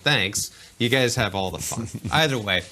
Thanks. You guys have all the fun. Either way,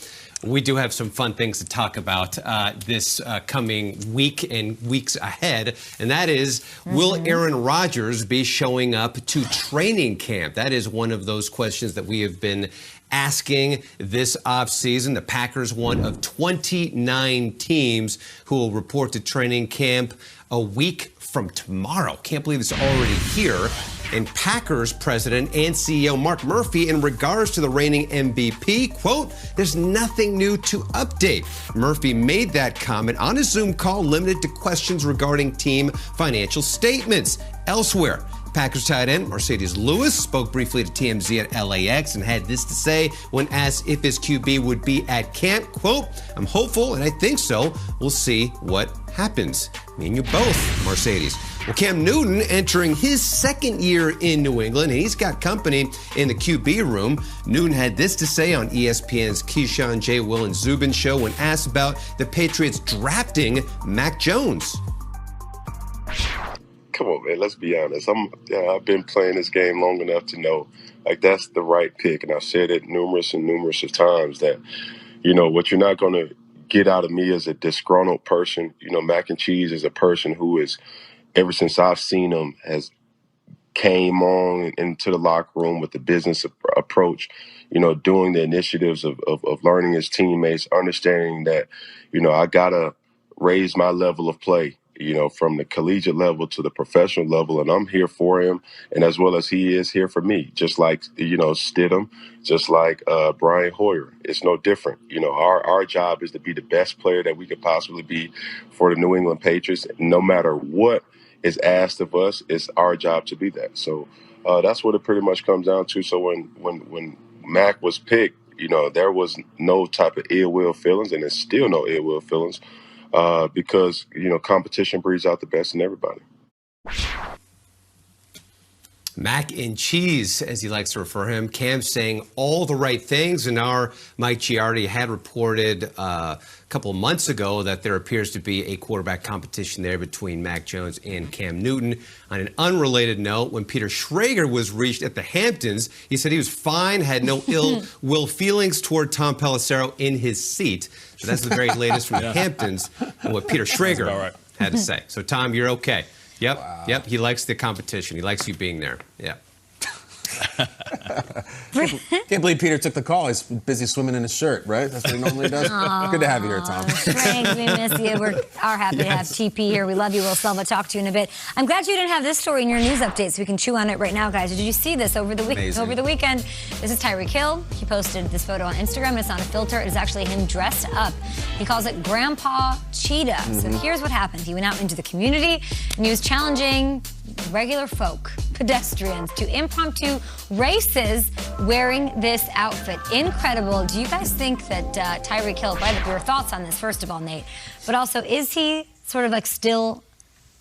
we do have some fun things to talk about this coming week and weeks ahead, and that is, will Aaron Rodgers be showing up to training camp? That is one of those questions that we have been asking this offseason. The Packers, one of 29 teams who will report to training camp a week from tomorrow. Can't believe it's already here. And Packers president and CEO Mark Murphy, in regards to the reigning MVP, quote, "There's nothing new to update." Murphy made that comment on a Zoom call limited to questions regarding team financial statements. Elsewhere, Packers tight end Mercedes Lewis spoke briefly to TMZ at LAX and had this to say when asked if his QB would be at camp. Quote, "I'm hopeful, and I think so. We'll see what happens." Me and you both, Mercedes. Well, Cam Newton entering his second year in New England, and he's got company in the QB room. Newton had this to say on ESPN's Keyshawn, J. Will, and Zubin show when asked about the Patriots drafting Mac Jones. Come on, man, let's be honest. I've been playing this game long enough to know, like, that's the right pick. And I've said it numerous times that, you know, what you're not going to get out of me as a disgruntled person. You know, Mac and Cheese is a person who is, ever since I've seen him, has came on into the locker room with the business approach, you know, doing the initiatives of learning his teammates, understanding that, you know, I got to raise my level of play, you know, from the collegiate level to the professional level. And I'm here for him, and as well as he is here for me, just like, you know, Stidham, just like Brian Hoyer. It's no different. You know, our job is to be the best player that we could possibly be for the New England Patriots. No matter what is asked of us, it's our job to be that. So that's what it pretty much comes down to. So when Mac was picked, you know, there was no type of ill will feelings, and there's still no ill will feelings. Because, you know, competition breeds out the best in everybody. Mac and Cheese, as he likes to refer to him, Cam saying all the right things. And our Mike Giardi had reported a couple of months ago that there appears to be a quarterback competition there between Mac Jones and Cam Newton. On an unrelated note, when Peter Schrager was reached at the Hamptons, he said he was fine, had no ill will feelings toward Tom Pelissero in his seat. So that's the very latest from the Hamptons and what Peter Schrager had to say. So, Tom, you're okay. Yep, wow. Yep. He likes the competition. He likes you being there. Yeah. Can't believe Peter took the call. He's busy swimming in his shirt, right? That's what he normally does. Aww, good to have you here, Tom. Frank, we miss you. We are happy to have TP here. We love you. We'll Selva talk to you in a bit. I'm glad you didn't have this story in your news update, so we can chew on it right now, guys. Did you see this over the weekend? This is Tyreek Hill. He posted this photo on Instagram. It's not a filter. It's actually him dressed up. He calls it Grandpa Cheetah. So here's what happened. He went out into the community, and he was challenging regular folk, pedestrians, to impromptu races wearing this outfit. Incredible. Do you guys think that Tyreek Hill, right up your thoughts on this, first of all, Nate, but also, is he sort of like still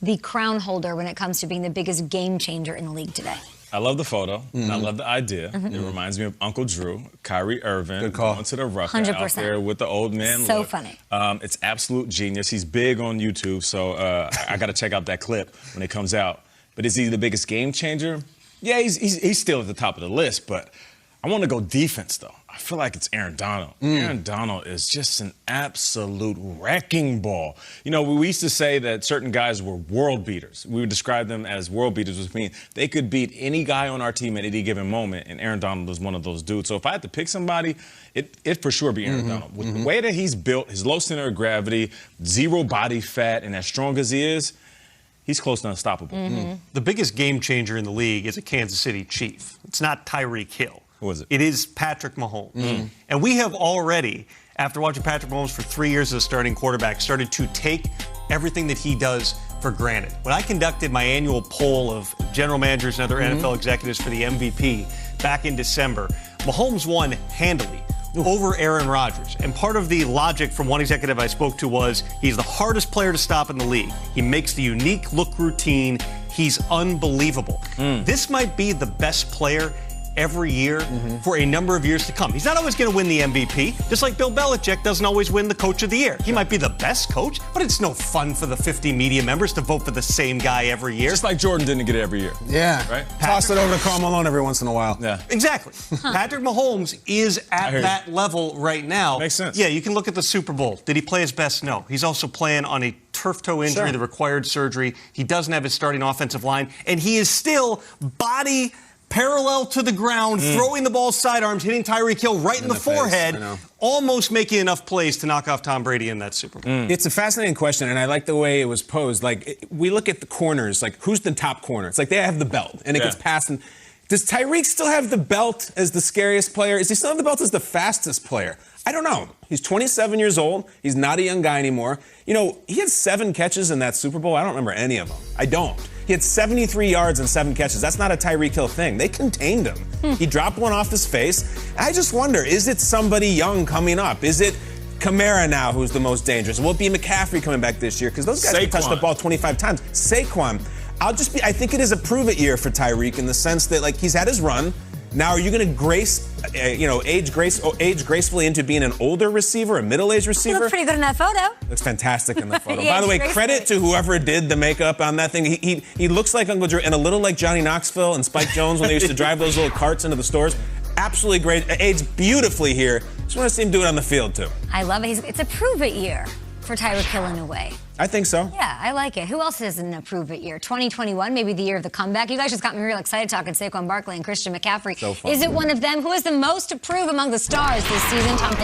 the crown holder when it comes to being the biggest game changer in the league today? I love the photo. And I love the idea. It reminds me of Uncle Drew, Kyrie Irving, going to the Rucker 100%. Out there with the old man so look. Funny. It's absolute genius. He's big on YouTube, so I got to check out that clip when it comes out. But is he the biggest game changer? Yeah, he's still at the top of the list, but I want to go defense, though. I feel like it's Aaron Donald. Aaron Donald is just an absolute wrecking ball. You know, we used to say that certain guys were world beaters. We would describe them as world beaters, which means they could beat any guy on our team at any given moment, and Aaron Donald is one of those dudes. So if I had to pick somebody, it'd for sure be Aaron Donald. With the way that he's built, his low center of gravity, zero body fat, and as strong as he is, he's close to unstoppable. The biggest game changer in the league is a Kansas City Chief. It's not Tyreek Hill. Who is it? It is Patrick Mahomes. And we have already, after watching Patrick Mahomes for 3 years as a starting quarterback, started to take everything that he does for granted. When I conducted my annual poll of general managers and other NFL executives for the MVP back in December, Mahomes won handily over Aaron Rodgers. And part of the logic from one executive I spoke to was he's the hardest player to stop in the league. He makes the unique look routine. He's unbelievable. This might be the best player every year for a number of years to come. He's not always going to win the MVP, just like Bill Belichick doesn't always win the Coach of the Year. He might be the best coach, but it's no fun for the 50 media members to vote for the same guy every year. Just like Jordan didn't get it every year. Yeah. Right? Toss it over to Karl Malone every once in a while. Yeah. Exactly. Patrick Mahomes is at that level right now. Makes sense. Yeah, you can look at the Super Bowl. Did he play his best? No. He's also playing on a turf toe injury that required surgery. He doesn't have his starting offensive line, and he is still body parallel to the ground, throwing the ball sidearms, hitting Tyreek Hill right in the forehead, almost making enough plays to knock off Tom Brady in that Super Bowl. It's a fascinating question, and I like the way it was posed. Like, we look at the corners, like, who's the top corner? It's like they have the belt, and it gets passed. And does Tyreek still have the belt as the scariest player? Is he still have the belt as the fastest player? I don't know. He's 27 years old. He's not a young guy anymore. You know, he had 7 catches in that Super Bowl. I don't remember any of them. I don't. He had 73 yards and 7 catches. That's not a Tyreek Hill thing. They contained him. He dropped one off his face. I just wonder, is it somebody young coming up? Is it Kamara now who's the most dangerous? Will it be McCaffrey coming back this year? Because those guys can touch the ball 25 times. Saquon. I think it is a prove-it year for Tyreek in the sense that, like, he's had his run. Now, are you going to age gracefully into being an older receiver, a middle-aged receiver? He looks pretty good in that photo. Looks fantastic in the photo. Yeah, By the way, credit to whoever did the makeup on that thing. He looks like Uncle Drew and a little like Johnny Knoxville and Spike Jones when they used to drive those little carts into the stores. Absolutely great. Aged beautifully here. Just want to see him do it on the field, too. I love it. It's a prove-it year for Tyreek Hill in a way. I think so. Yeah, I like it. Who else is in a prove-it year? 2021, maybe the year of the comeback. You guys just got me real excited talking Saquon Barkley and Christian McCaffrey. So fun. Is it one of them? Who is the most approved among the stars this season? Tom